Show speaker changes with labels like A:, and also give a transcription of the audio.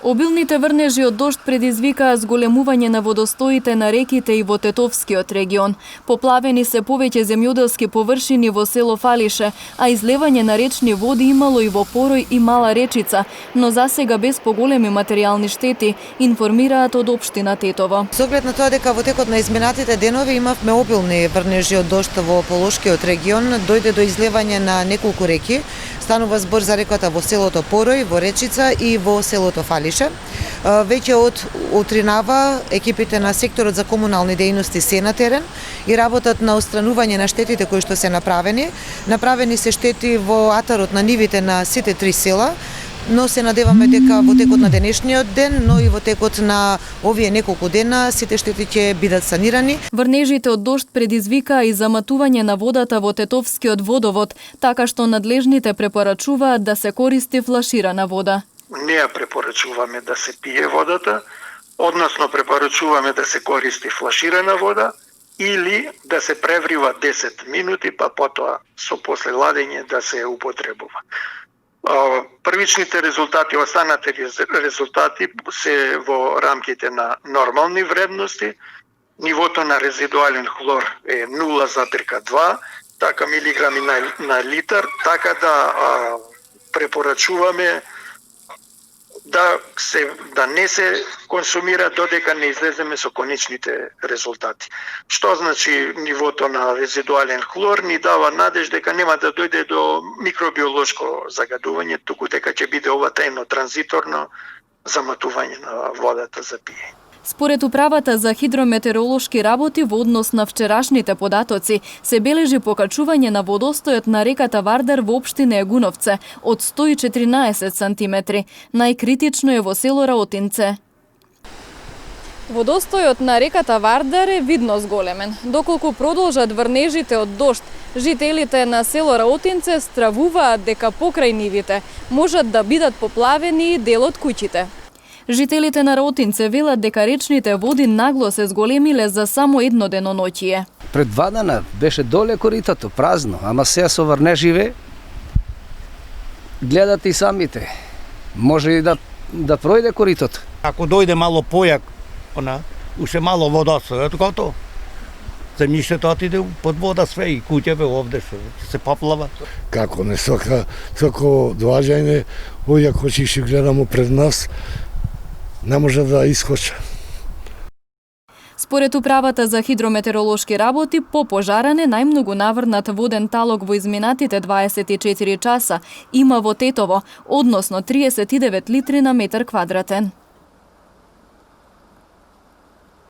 A: Обилните врнежи од дожд предизвикаа зголемување на водостоите на реките и во Тетовскиот регион. Поплавени се повеќе земјоделски површини во село Фалише, а излевање на речни води имало и во Порој и Мала Речица, но засега без поголеми материјални штети, информираат од општина Тетово.
B: Со оглед на тоа дека во текот на изминатите денови имавме обилни врнежи од дожд во Полошкиот регион, дојде до излевање на неколку реки. Станува збор за реката во селото Порој, во Речица и во селото Фалише. Веќе од утринава екипите на секторот за комунални дејности се на терен и работат на отстранување на штетите кои што се направени. Направени се штети во атарот на нивите на сите три села, но се надеваме дека во текот на денешниот ден, но и во текот на овие неколку дена сите штети ќе бидат санирани.
A: Врнежите од дожд предизвикаа и заматување на водата во Тетовскиот водовод, така што надлежните препорачуваат да се користи флаширана вода.
C: Не ја препорачуваме да се пие водата, односно препорачуваме да се користи флаширана вода или да се преврива 10 минути, па потоа со после ладење да се употребува. Првичните резултати, останати резултати се во рамките на нормални вредности. Нивото на резидуален хлор е 0,2 така милиграми на литар, така да препорачуваме да не се консумира додека не излеземе со конечните резултати. Што значи нивото на резидуален хлор ни дава надеж дека нема да дојде до микробиолошко загадување, туку дека ќе биде ова тајно транзиторно заматување на водата за пиење.
A: Според управата за хидрометеоролошки работи во однос на вчерашните податоци, се бележи покачување на водостојот на реката Вардар во општина Егуновце од 114 сантиметри. Најкритично е во село Раотинце. Водостојот на реката Вардар е видно зголемен. Доколку продолжат врнежите од дожд, жителите на село Раотинце стравуваат дека покрај нивите можат да бидат поплавени дел од куќите. Жителите на Раотинце велат дека речните води нагло се зголемиле за само едно деноноќие.
D: Пред 2 дена беше доле коритото, празно, ама сега со врнеживе гледате и самите. Може и да пројде коритото.
E: Ако дојде мало појак, уште мало вода се, готово. Земјиштето отиде под вода све и куќеве овде се поплава.
F: Како не сако доаѓање, овие кои ќе гледамо пред нас, не може да искоча.
A: Според управата за хидрометеоролошки работи, по пожаране најмногу наврнат воден талог во изминатите 24 часа има во Тетово, односно 39 литри на метар квадратен.